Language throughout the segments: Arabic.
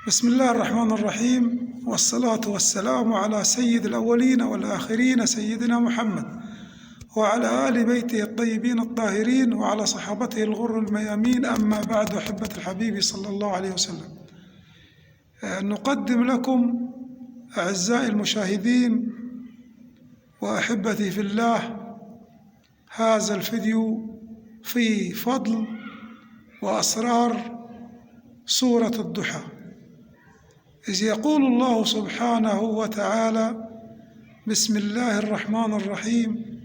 بسم الله الرحمن الرحيم، والصلاة والسلام على سيد الأولين والآخرين سيدنا محمد وعلى آل بيته الطيبين الطاهرين وعلى صحابته الغر الميامين. أما بعد، أحبة الحبيب صلى الله عليه وسلم، نقدم لكم أعزائي المشاهدين وأحبتي في الله هذا الفيديو في فضل وأسرار سورة الضحى، إذ يقول الله سبحانه وتعالى: بسم الله الرحمن الرحيم: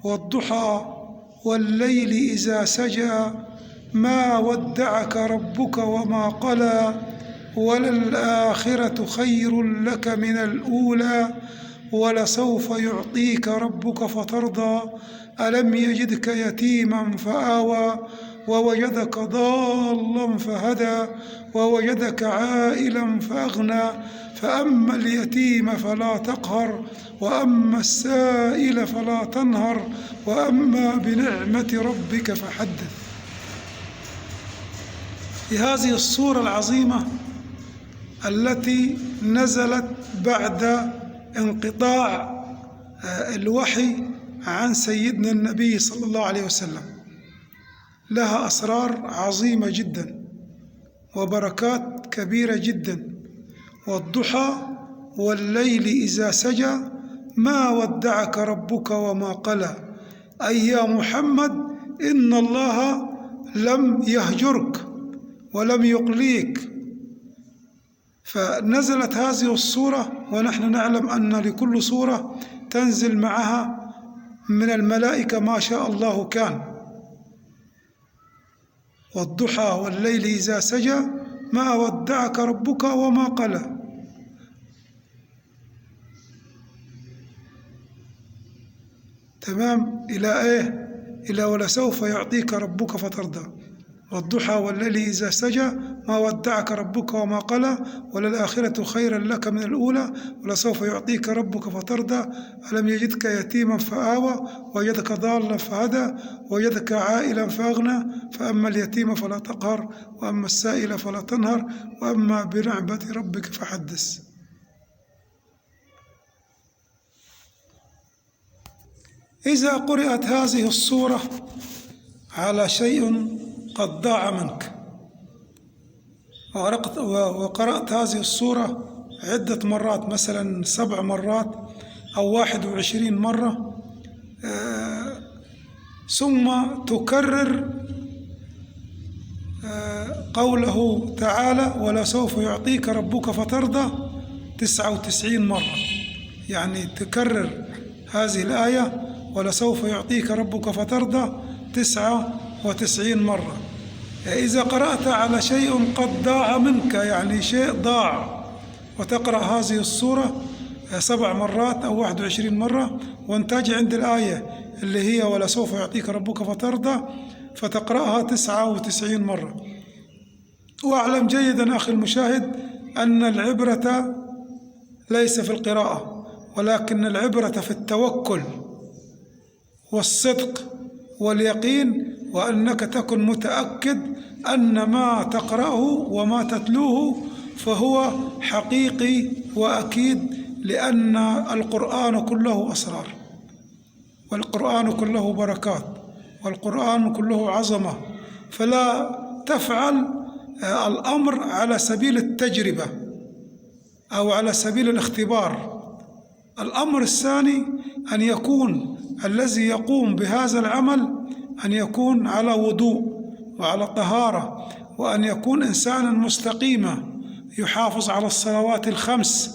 والضحى والليل إذا سجى ما ودعك ربك وما قلى وللآخرة خير لك من الأولى ولسوف يعطيك ربك فترضى ألم يجدك يتيما فآوى ووجدك ضالا فهدى ووجدك عائلا فأغنى فأما اليتيم فلا تقهر وأما السائل فلا تنهر وأما بنعمة ربك فحدث. في هذه السورة العظيمة التي نزلت بعد انقطاع الوحي عن سيدنا النبي صلى الله عليه وسلم، لها أسرار عظيمة جدا وبركات كبيرة جدا. والضحى والليل إذا سجى ما ودعك ربك وما قلى، أي يا محمد إن الله لم يهجرك ولم يقليك. فنزلت هذه السورة ونحن نعلم أن لكل سورة تنزل معها من الملائكة ما شاء الله كان. والضحى والليل إذا سجى ما ودعك ربك وما قلى. تمام، إلى إيه؟ إلى ولسوف يعطيك ربك فترضى. والضحى والليل إذا سجى ما ودعك ربك وما قلى وللآخرة خير لك من الأولى ولسوف يعطيك ربك فترضى ألم يجدك يتيما فآوى ووجدك ضالا فهدى ووجدك عائلا فأغنى فأما اليتيم فلا تقهر وأما السائل فلا تنهر وأما بنعمة ربك فحدث. إذا قرأت هذه السورة على شيء قد ضاع منك وقرأت هذه السورة عدة مرات، مثلا 7 مرات أو 21 مرة، ثم تكرر قوله تعالى: ولسوف يعطيك ربك فترضى 99 مرة، يعني تكرر هذه الآية ولسوف يعطيك ربك فترضى 99 مرة. إذا قرأت على شيء قد ضاع منك، يعني شيء ضاع، وتقرأ هذه السورة 7 مرات أو 21 مرة وانتهي عند الآية اللي هي ولسوف يعطيك ربك فترضى، فتقرأها 99 مرة. واعلم جيدا أخي المشاهد أن العبرة ليس في القراءة، ولكن العبرة في التوكل والصدق واليقين، وأنك تكن متأكد أن ما تقرأه وما تتلوه فهو حقيقي وأكيد، لأن القرآن كله أسرار، والقرآن كله بركات، والقرآن كله عظمة. فلا تفعل الأمر على سبيل التجربة أو على سبيل الاختبار. الأمر الثاني أن يكون الذي يقوم بهذا العمل أن يكون على وضوء وعلى طهارة، وأن يكون إنسانا مستقيما يحافظ على الصلوات ال5،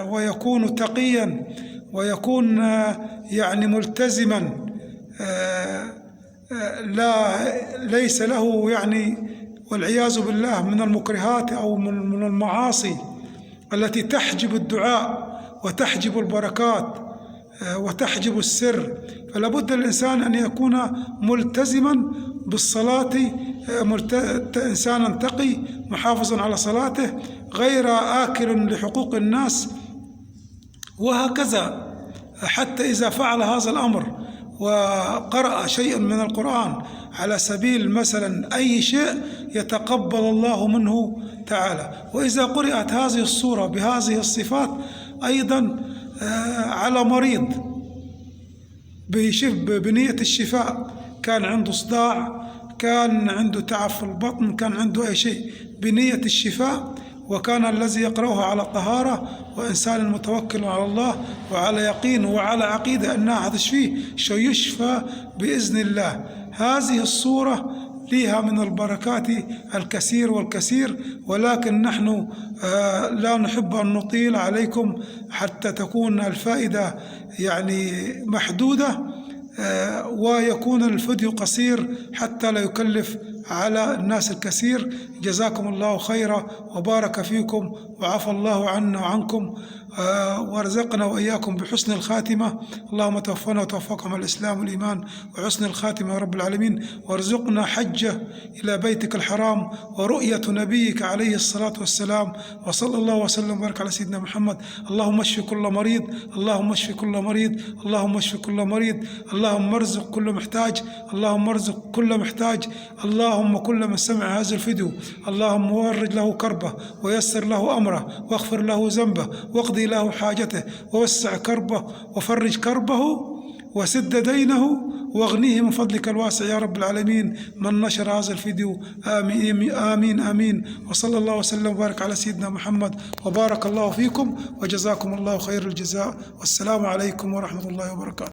ويكون تقيا، ويكون يعني ملتزما، ليس له يعني والعياذ بالله من المكرهات أو من المعاصي التي تحجب الدعاء وتحجب البركات وتحجب السر. فلا بد الإنسان أن يكون ملتزما بالصلاة، إنسانا تقي محافظا على صلاته غير آكل لحقوق الناس، وهكذا. حتى إذا فعل هذا الأمر وقرأ شيئا من القرآن على سبيل مثلا أي شيء يتقبل الله منه تعالى. وإذا قرأت هذه السورة بهذه الصفات أيضا على مريض بنية الشفاء، كان عنده صداع، كان عنده تعب في البطن، كان عنده أي شيء بنية الشفاء، وكان الذي يقرأها على طهارة وإنسان متوكل على الله وعلى يقين وعلى عقيدة أنها تشفيه يشفى بإذن الله. هذه الصورة لها من البركات الكثير والكثير، ولكن نحن لا نحب أن نطيل عليكم حتى تكون الفائدة يعني محدودة، ويكون الفيديو قصير حتى لا يكلف على الناس الكثير. جزاكم الله خيرا وبارك فيكم وعفى الله عنا وعنكم، وارزقنا وإياكم بحسن الخاتمة. اللهم توفنا وتوفقنا مع الإسلام والإيمان وحسن الخاتمة يا رب العالمين، وارزقنا حجة إلى بيتك الحرام ورؤية نبيك عليه الصلاة والسلام، وصلى الله وسلم وبارك على سيدنا محمد. اللهم اشف كل مريض، اللهم اشف كل مريض، اللهم اشف كل مريض، اللهم ارزق كل محتاج، اللهم ارزق كل محتاج. اللهم كل من سمع هذا الفيديو اللهم ورد له كربه ويسر له أمره واغفر له ذنبه واقضي له حاجته ووسع كربه وفرج كربه وسد دينه واغنيه من فضلك الواسع يا رب العالمين. من نشر هذا الفيديو آمين آمين آمين. وصلى الله وسلم وبارك على سيدنا محمد، وبارك الله فيكم وجزاكم الله خير الجزاء، والسلام عليكم ورحمة الله وبركاته.